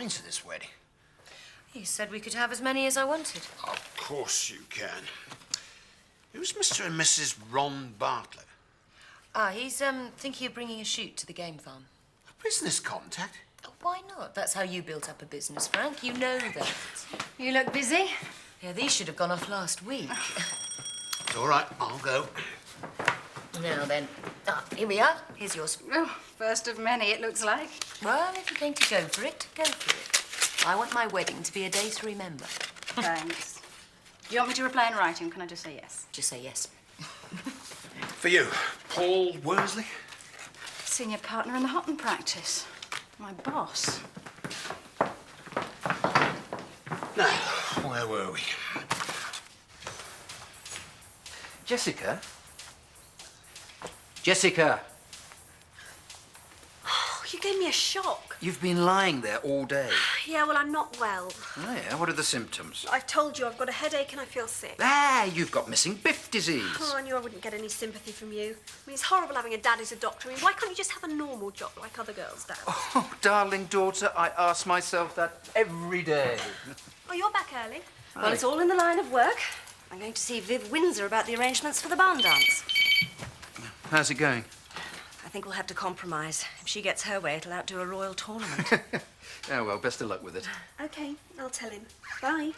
coming to this wedding? You said we could have as many as I wanted. Of course you can. Who's Mr. and Mrs. Ron Bartlett? He's thinking of bringing a shoot to the game farm. A business contact? Oh, why not? That's how you built up a business, Frank. You know that. You look busy. Yeah, these should have gone off last week. It's all right, I'll go. Now then, here we are. Here's yours. Oh, first of many, it looks like. Well, if you're going to go for it, go for it. I want my wedding to be a day to remember. Thanks. Do you want me to reply in writing? Can I just say yes? Just say yes. For you, Paul Worsley. Senior partner in the Houghton practice. My boss. Now, where were we? Jessica? Jessica! Oh, you gave me a shock. You've been lying there all day. Yeah, well, I'm not well. Oh, yeah? What are the symptoms? I've told you I've got a headache and I feel sick. You've got missing biff disease. Oh, I knew I wouldn't get any sympathy from you. I mean, it's horrible having a dad who's a doctor. I mean, why can't you just have a normal job like other girls' dads? Oh, darling daughter, I ask myself that every day. Oh, you're back early. Well, it's all in the line of work. I'm going to see Viv Windsor about the arrangements for the barn dance. How's it going? I think we'll have to compromise. If she gets her way, it'll outdo a royal tournament. Oh, well, best of luck with it. OK, I'll tell him. Bye.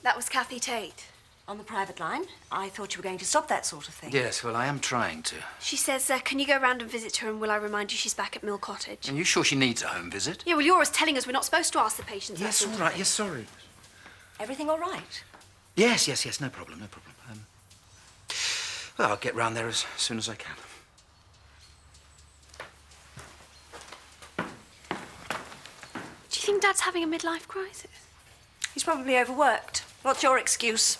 That was Kathy Tate. On the private line, I thought you were going to stop that sort of thing. Yes, well, I am trying to. She says, can you go round and visit her and will I remind you she's back at Mill Cottage? Are you sure she needs a home visit? Yeah, well, you're always telling us we're not supposed to ask the patients. Yes, all right. Yes, sorry. Everything all right? Yes, no problem, no problem. Well, I'll get round there as soon as I can. Do you think Dad's having a midlife crisis? He's probably overworked. What's your excuse?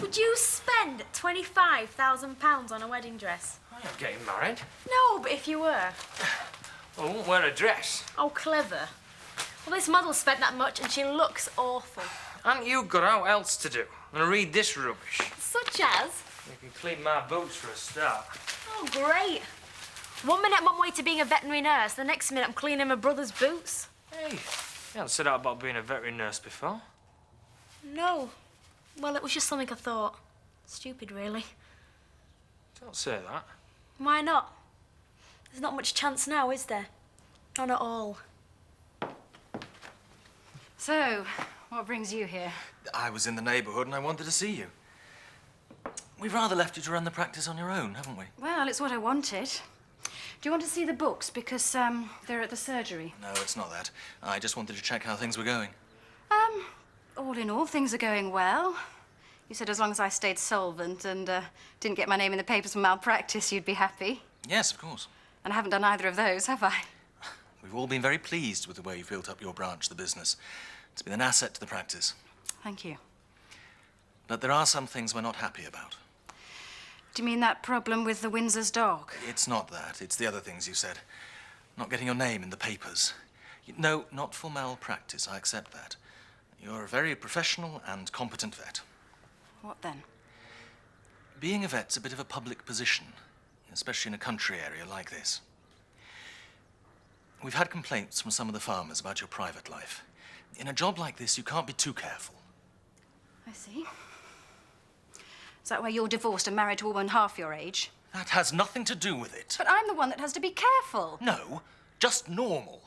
Would you spend £25,000 on a wedding dress? I'm not getting married. No, but if you were. I won't wear a dress. Oh, clever. Well, this model spent that much and she looks awful. Haven't you got out else to do than read this rubbish? Such as? You can clean my boots for a start. Oh, great. 1 minute I'm on my way to being a veterinary nurse, the next minute I'm cleaning my brother's boots. Hey, you haven't said that about being a veterinary nurse before. No. Well, it was just something I thought. Stupid, really. Don't say that. Why not? There's not much chance now, is there? None at all. So, what brings you here? I was in the neighbourhood and I wanted to see you. We've rather left you to run the practice on your own, haven't we? Well, it's what I wanted. Do you want to see the books? Because, they're at the surgery. No, it's not that. I just wanted to check how things were going. All in all, things are going well. You said as long as I stayed solvent and didn't get my name in the papers for malpractice, you'd be happy. Yes, of course. And I haven't done either of those, have I? We've all been very pleased with the way you've built up your branch of the business. It's been an asset to the practice. Thank you. But there are some things we're not happy about. Do you mean that problem with the Windsor's dog? It's not that. It's the other things you said. Not getting your name in the papers. No, not for malpractice. I accept that. You're a very professional and competent vet. What then? Being a vet's a bit of a public position, especially in a country area like this. We've had complaints from some of the farmers about your private life. In a job like this, you can't be too careful. I see. Is that why you're divorced and married to a woman half your age? That has nothing to do with it. But I'm the one that has to be careful. No, just normal.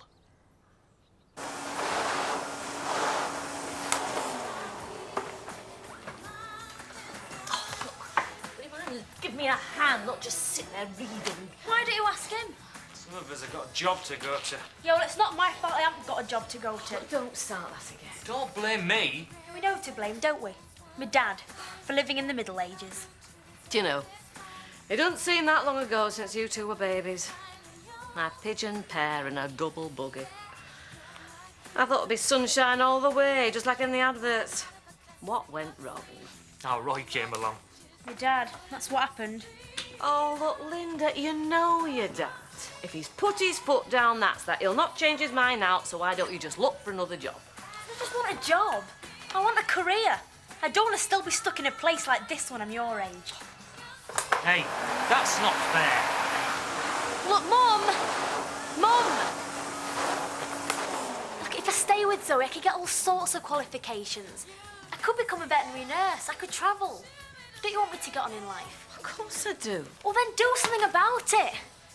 Give me a hand, not just sit there reading. Why don't you ask him? Some of us have got a job to go to. Yeah, well, it's not my fault I haven't got a job to go to. Don't start that again. Don't blame me. We know to blame, don't we? My dad, for living in the Middle Ages. Do you know, it doesn't seem that long ago since you two were babies. A pigeon pair and a double buggy. I thought it'd be sunshine all the way, just like in the adverts. What went wrong? Oh, Roy came along. Your dad, that's what happened. Oh, look, Linda, you know your dad. If he's put his foot down, that's that. He'll not change his mind now, so why don't you just look for another job? I just want a job. I want a career. I don't want to still be stuck in a place like this when I'm your age. Hey, that's not fair. Look, Mum, stay with Zoe, I could get all sorts of qualifications. I could become a veterinary nurse. I could travel. Don't you want me to get on in life? Of course I do. Well, then do something about it.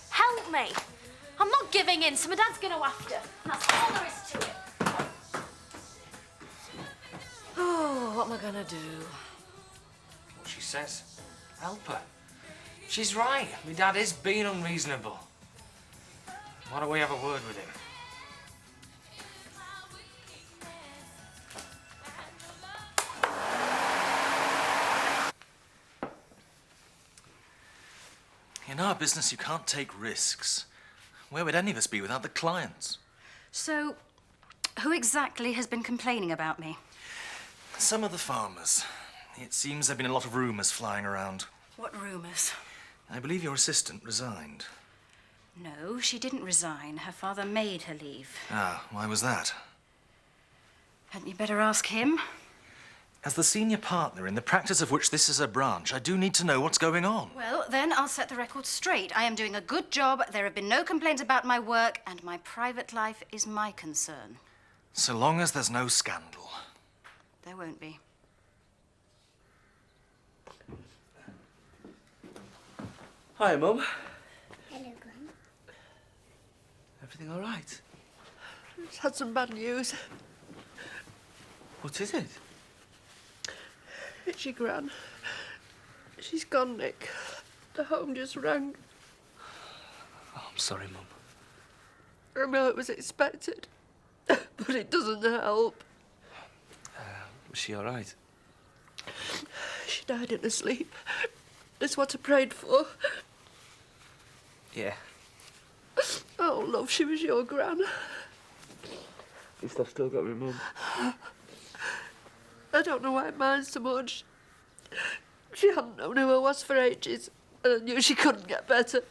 Help me. I'm not giving in, so my dad's going to have to. And that's all there is to it. Oh, what am I gonna do? What she says. Help her. She's right. My dad is being unreasonable. Why don't we have a word with him? In our business, you can't take risks. Where would any of us be without the clients? So, who exactly has been complaining about me? Some of the farmers. It seems there have been a lot of rumours flying around. What rumours? I believe your assistant resigned. No, she didn't resign. Her father made her leave. Ah, why was that? Hadn't you better ask him? As the senior partner in the practice of which this is a branch, I do need to know what's going on. Well, then I'll set the record straight. I am doing a good job. There have been no complaints about my work, and my private life is my concern. So long as there's no scandal. There won't be. Hi, Mum. Hello, Gran. Everything all right? Just had some bad news. What is it? It's your Gran. She's gone, Nick. The home just rang. Oh, I'm sorry, Mum. I know it was expected, but it doesn't help. Was she all right? She died in her sleep. It's what I prayed for. Yeah. Oh, love, she was your Gran. At least I've still got my Mum. I don't know why I mind so much. She hadn't known who I was for ages, and I knew she couldn't get better.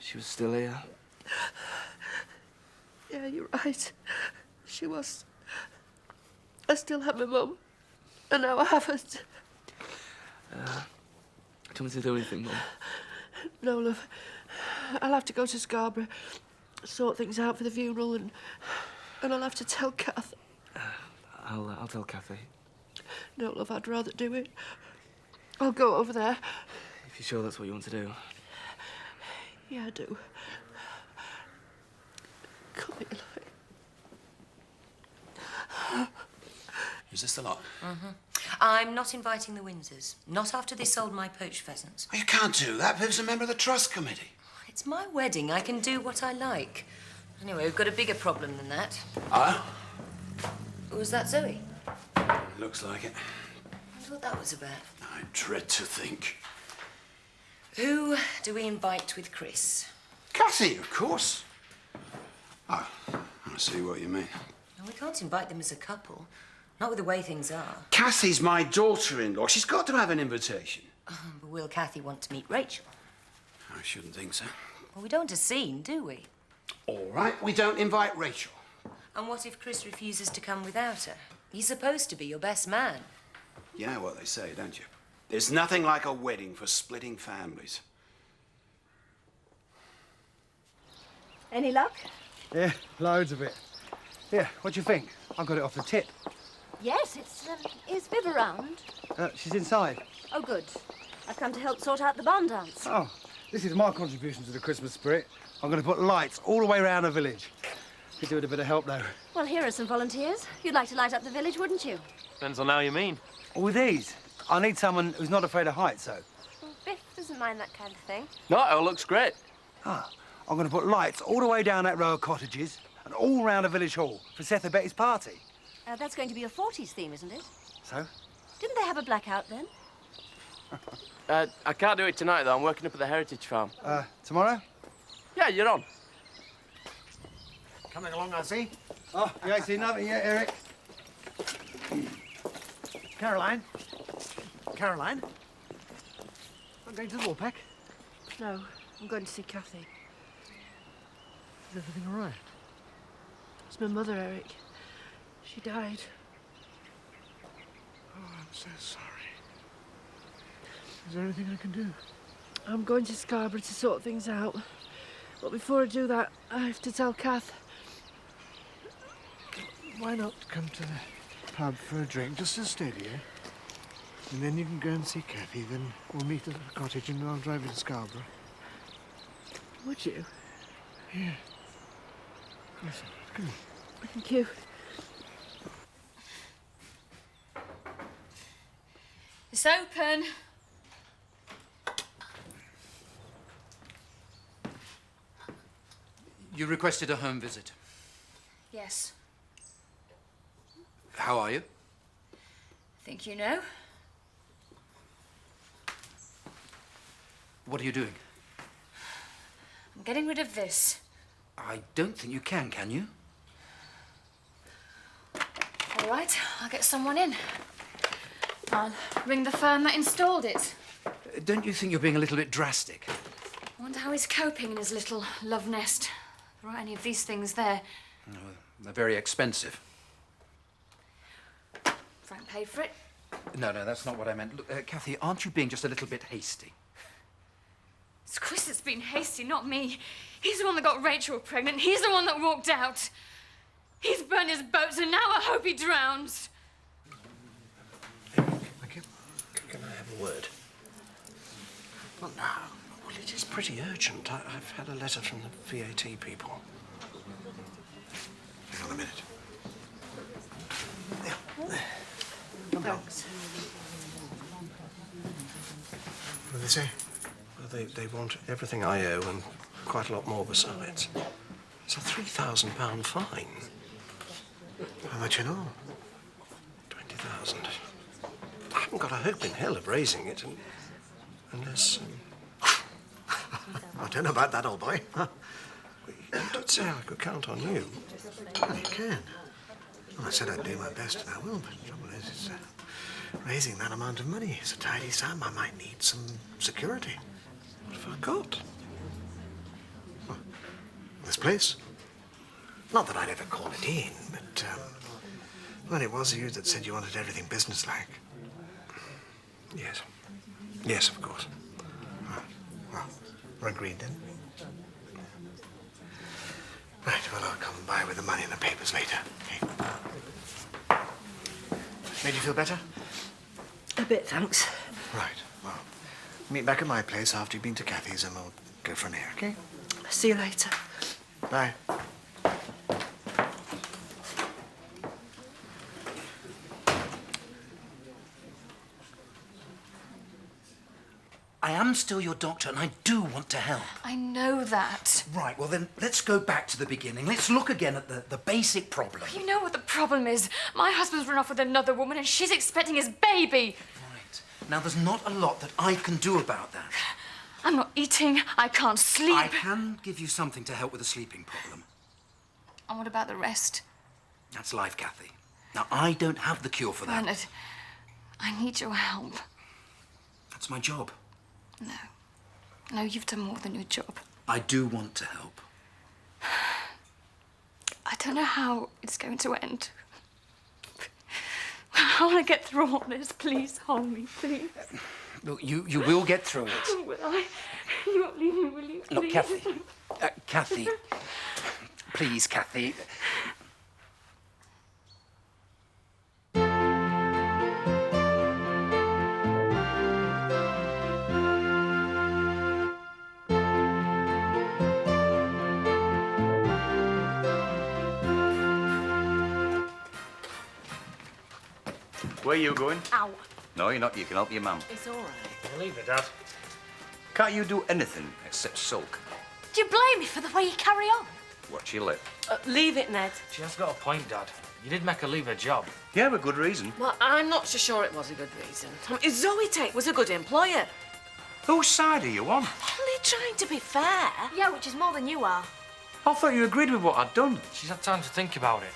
She was still here. Yeah, you're right. She was. I still have my mum, and now I haven't. Do you want me to do anything, Mum? No, love. I'll have to go to Scarborough, sort things out for the funeral, and I'll have to tell Kath. I'll tell Kathy. No, love, I'd rather do it. I'll go over there. If you're sure that's what you want to do. Yeah, I do. Come here, love. Is this the lot? I'm not inviting the Windsors. Not after they sold my poached pheasants. Oh, you can't do that. Viv's a member of the trust committee. It's my wedding. I can do what I like. Anyway, we've got a bigger problem than that. Ah? Was that Zoe? Looks like it. I wonder what that was about. I dread to think. Who do we invite with Chris? Cassie, of course. Oh, I see what you mean. No, we can't invite them as a couple. Not with the way things are. Cassie's my daughter-in-law. She's got to have an invitation. But will Kathy want to meet Rachel? I shouldn't think so. Well, we don't want a scene, do we? All right, we don't invite Rachel. And what if Chris refuses to come without her? He's supposed to be your best man. You know what they say, don't you? There's nothing like a wedding for splitting families. Any luck? Yeah, loads of it. Yeah, what do you think? I got it off the tip. Yes, is Viv around? She's inside. Oh, good. I've come to help sort out the barn dance. Oh, this is my contribution to the Christmas spirit. I'm going to put lights all the way around the village. Could do with a bit of help, though. Well, here are some volunteers. You'd like to light up the village, wouldn't you? Depends on how you mean. Well, with these, I need someone who's not afraid of heights, so. Well, Biff doesn't mind that kind of thing. No, it all looks great. I'm going to put lights all the way down that row of cottages and all round the village hall for Seth and Betty's party. That's going to be a 40s theme, isn't it? So? Didn't they have a blackout then? I can't do it tonight, though. I'm working up at the Heritage Farm. Tomorrow? Yeah, you're on. Coming along, I see. Oh, you ain't seen nothing yet, Eric. Caroline? Caroline? I'm going to the Warpack. No, I'm going to see Kathy. Is everything all right? It's my mother, Eric. She died. Oh, I'm so sorry. Is there anything I can do? I'm going to Scarborough to sort things out. But before I do that, I have to tell Kath. Why not come to the pub for a drink, just to steady you? And then you can go and see Kathy, then we'll meet at the cottage and I'll drive you to Scarborough. Would you? Yeah. Of course. Come on. Thank you. It's open. You requested a home visit. Yes. How are you? Think you know? What are you doing? I'm getting rid of this. I don't think you can you? All right, I'll get someone in. I'll ring the firm that installed it. Don't you think you're being a little bit drastic? I wonder how he's coping in his little love nest. There aren't any of these things there. No, they're very expensive. Frank paid for it. No, that's not what I meant. Look, Kathy, aren't you being just a little bit hasty? It's Chris that's been hasty, not me. He's the one that got Rachel pregnant. He's the one that walked out. He's burned his boats, and now I hope he drowns. Thank you. Can I have a word? Well, no. Well, it is pretty urgent. I've had a letter from the VAT people. Hang on a minute. There. Thanks. What do they say? Well, they want everything I owe and quite a lot more besides. It's a £3,000 fine. How much in all? 20,000. I haven't got a hope in hell of raising it unless... I don't know about that, old boy. You did say I could count on you. Well, you can. Well, I said I'd do my best, and I will, but the trouble is, raising that amount of money is a tidy sum. I might need some security. What have I got? Well, this place. Not that I'd ever call it in, but, well, it was you that said you wanted everything businesslike. Yes. Yes, of course. Well, we're agreed then. Right, well, I'll come by with the money and the papers later. Okay. Made you feel better? A bit, thanks. Right, well, meet back at my place after you've been to Kathy's and we'll go from there, okay? See you later. Bye. I am still your doctor, and I do want to help. I know that. Right, well then, let's go back to the beginning. Let's look again at the basic problem. You know what the problem is? My husband's run off with another woman, and she's expecting his baby. Right. Now, there's not a lot that I can do about that. I'm not eating. I can't sleep. I can give you something to help with the sleeping problem. And what about the rest? That's life, Kathy. Now, I don't have the cure for that. Bernard, I need your help. That's my job. No. No, you've done more than your job. I do want to help. I don't know how it's going to end. I want to get through all this. Please hold me, please. Look, you will get through it. Will I? You won't leave me, will you? Look, Please? Kathy. Kathy. Please, Kathy. Where are you going? Ow. No, you're not. You can help your mum. It's all right. Leave it, Dad. Can't you do anything except sulk? Do you blame me for the way you carry on? Watch your lip. Leave it, Ned. She has got a point, Dad. You did make her leave her job. Yeah, with good reason. Well, I'm not so sure it was a good reason. I mean, Zoe Tate was a good employer. Whose side are you on? Only trying to be fair. Yeah, which is more than you are. I thought you agreed with what I'd done. She's had time to think about it.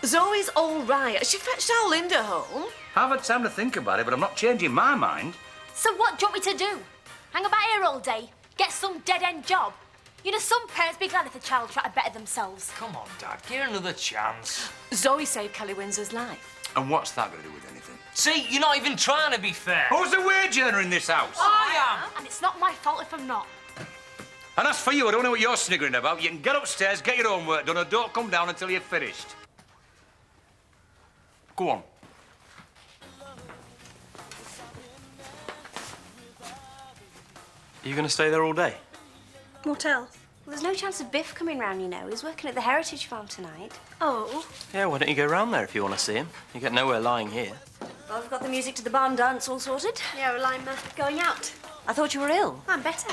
Zoe's all right. She fetched our Linda home. I've had time to think about it, but I'm not changing my mind. So what do you want me to do? Hang about here all day? Get some dead-end job? You know, some parents be glad if the child try to better themselves. Come on, Dad. Give her another chance. Zoe saved Kelly Windsor's life. And what's that got to do with anything? See, you're not even trying to be fair. Who's the wage earner in this house? I am. And it's not my fault if I'm not. And as for you, I don't know what you're sniggering about. You can get upstairs, get your own work done, or don't come down until you've finished. Go on. Are you going to stay there all day? What else? Well, there's no chance of Biff coming round, you know. He's working at the Heritage Farm tonight. Oh. Yeah, why don't you go round there if you want to see him? You get nowhere lying here. Well, I've got the music to the barn dance all sorted. Yeah, well, I'm going out. I thought you were ill. I'm better.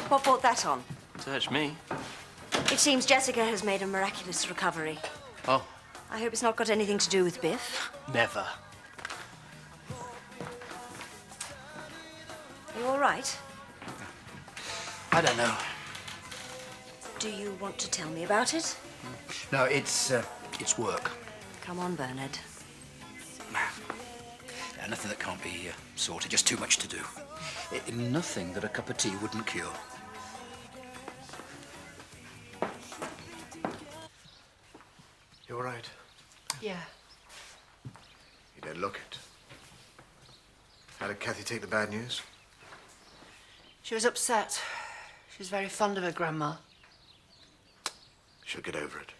What brought that on? Search me. It seems Jessica has made a miraculous recovery. Oh. I hope it's not got anything to do with Biff. Never. Are you all right? I don't know. Do you want to tell me about it? No, it's work. Come on, Bernard. Yeah, nothing that can't be sorted, just too much to do. Nothing that a cup of tea wouldn't cure. You all right? Yeah. You don't look it. How did Kathy take the bad news? She was upset. She's very fond of her grandma. She'll get over it.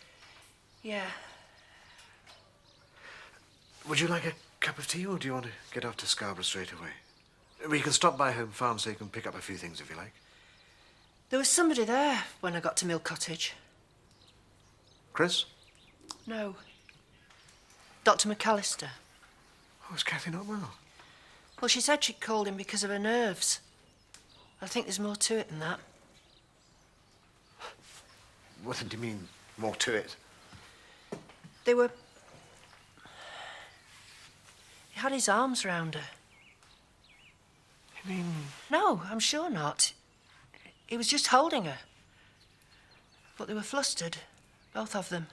Yeah. Would you like a cup of tea, or do you want to get off to Scarborough straight away? We can stop by Home Farm so you can pick up a few things if you like. There was somebody there when I got to Mill Cottage. Chris? No. Dr. McAllister. Oh, is Kathy not well? Well, she said she'd called him because of her nerves. I think there's more to it than that. What do you mean, more to it? They were... He had his arms round her. You mean... No, I'm sure not. He was just holding her. But they were flustered, both of them.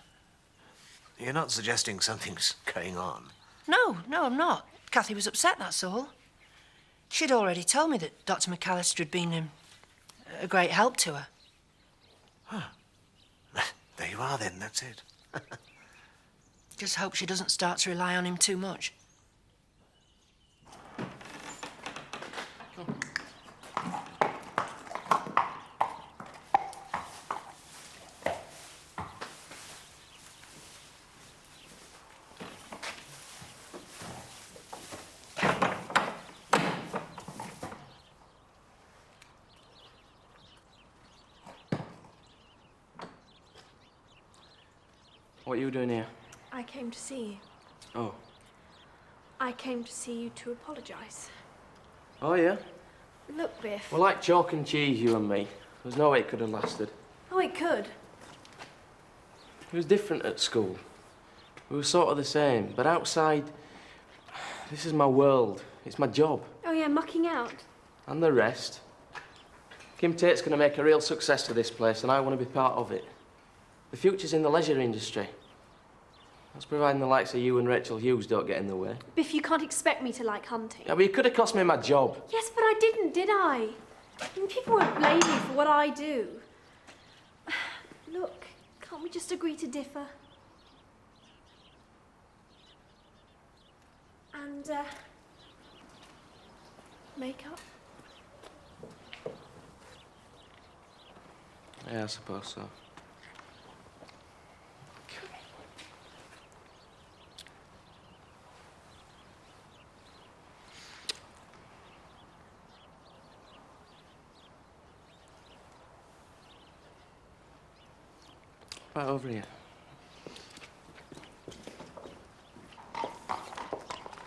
You're not suggesting something's going on? No, I'm not. Kathy was upset, that's all. She'd already told me that Dr. McAllister had been a great help to her. Huh. There you are, then. That's it. Just hope she doesn't start to rely on him too much. What are you doing here? I came to see you. Oh. I came to see you to apologise. Oh, yeah? Look, Biff. We're like chalk and cheese, you and me. There's no way it could have lasted. Oh, it could. It was different at school. We were sort of the same, but outside, this is my world. It's my job. Oh, yeah, mucking out. And the rest. Kim Tate's going to make a real success of this place, and I want to be part of it. The future's in the leisure industry. That's providing the likes of you and Rachel Hughes don't get in the way. Biff, you can't expect me to like hunting. Yeah, but you could have cost me my job. Yes, but I didn't, did I? I mean, people won't blame me for what I do. Look, can't we just agree to differ? And, make up? Yeah, I suppose so. Right over here.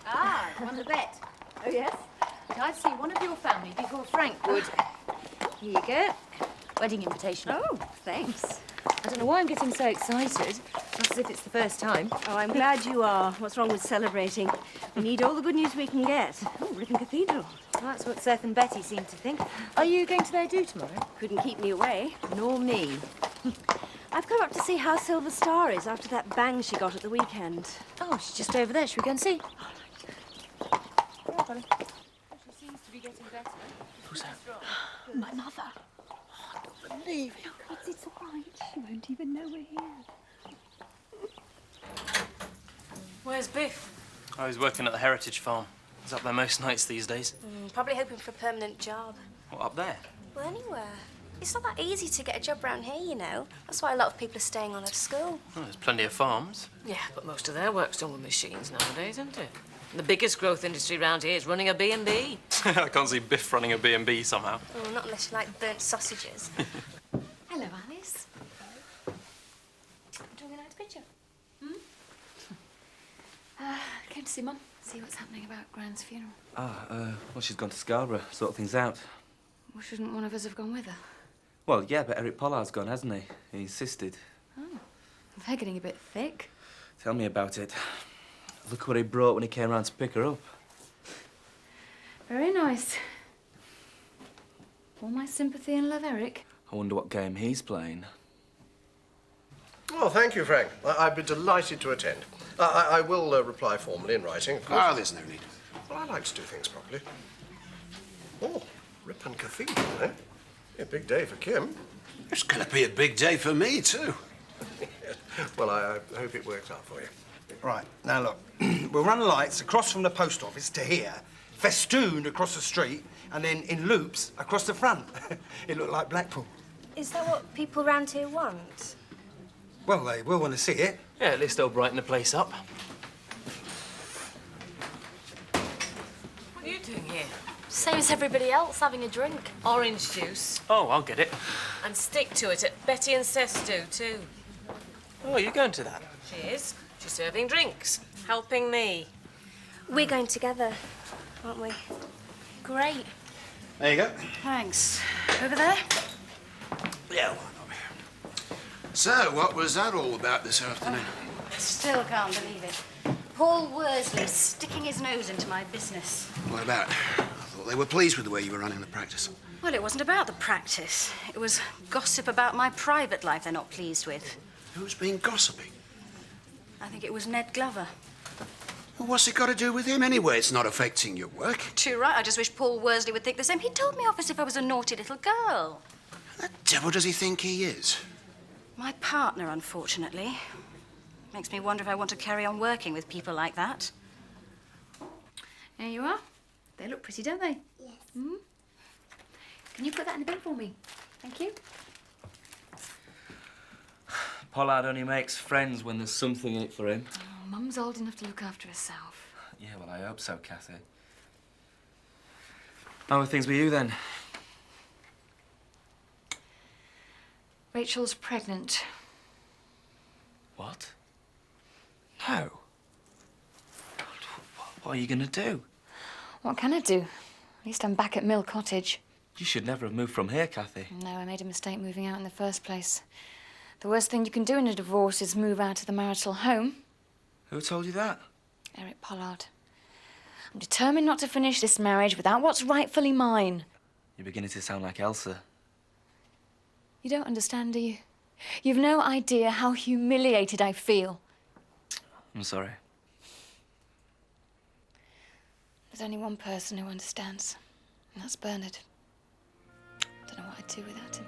Ah, you want to bet? Oh, yes? I'd see one of your family before Frank would. Here you go. Wedding invitation. Oh, thanks. I don't know why I'm getting so excited. Not as if it's the first time. Oh, I'm glad you are. What's wrong with celebrating? We need all the good news we can get. Oh, Ripon Cathedral. Well, that's what Seth and Betty seem to think. Are you going to their do tomorrow? Couldn't keep me away. Nor me. I've come up to see how Silver Star is after that bang she got at the weekend. Oh, she's just over there. Should we go and see? Yeah, darling. She seems to be getting better. Who's that? My mother. I don't believe it. Oh, God, it's all right. She won't even know we're here. Where's Biff? Oh, he's working at the Heritage Farm. He's up there most nights these days. Probably hoping for a permanent job. What, up there? Well, anywhere. It's not that easy to get a job round here, you know. That's why a lot of people are staying on at school. Well, there's plenty of farms. Yeah, but most of their work's done with machines nowadays, isn't it? The biggest growth industry round here is running a B&B. I can't see Biff running a B&B somehow. Oh, not unless you like burnt sausages. Hello, Alice. Doing a nice picture. Came to see Mum. See what's happening about Gran's funeral. Well, she's gone to Scarborough, sort things out. Well, shouldn't one of us have gone with her? Well, yeah, but Eric Pollard's gone, hasn't he? He insisted. Oh, they're getting a bit thick. Tell me about it. Look what he brought when he came round to pick her up. Very nice. All my sympathy and love, Eric. I wonder what game he's playing. Oh, thank you, Frank. I'd be delighted to attend. I will reply formally in writing, of course. Ah, there's no need. Well, I like to do things properly. Oh, Ripon Cathedral, eh? A big day for Kim. It's going to be a big day for me, too. Well, I hope it works out for you. Right, now look, we'll run lights across from the post office to here, festooned across the street, and then in loops across the front. It looked like Blackpool. Is that what people round here want? Well, they will want to see it. Yeah, at least they'll brighten the place up. What are you doing here? Same as everybody else, having a drink. Orange juice. Oh, I'll get it. And stick to it at Betty and Seth's do, too. Oh, you're going to that? She is. She's serving drinks, helping me. We're going together, aren't we? Great. There you go. Thanks. Over there? Yeah, why not? So, what was that all about this afternoon? Still can't believe it. Paul Worsley sticking his nose into my business. What about? I thought they were pleased with the way you were running the practice. Well, it wasn't about the practice. It was gossip about my private life they're not pleased with. Who's being gossipy? I think it was Ned Glover. Well, what's it got to do with him anyway? It's not affecting your work. Too right. I just wish Paul Worsley would think the same. He told me off as if I was a naughty little girl. The devil does he think he is? My partner, unfortunately. Makes me wonder if I want to carry on working with people like that. There you are. They look pretty, don't they? Yes. Hmm? Can you put that in the bin for me? Thank you. Pollard only makes friends when there's something in it for him. Oh, Mum's old enough to look after herself. Yeah, well, I hope so, Kathy. How are things with you, then? Rachel's pregnant. What? No. What are you going to do? What can I do? At least I'm back at Mill Cottage. You should never have moved from here, Kathy. No, I made a mistake moving out in the first place. The worst thing you can do in a divorce is move out of the marital home. Who told you that? Eric Pollard. I'm determined not to finish this marriage without what's rightfully mine. You're beginning to sound like Elsa. You don't understand, do you? You've no idea how humiliated I feel. I'm sorry. There's only one person who understands, and that's Bernard. Don't know what I'd do without him.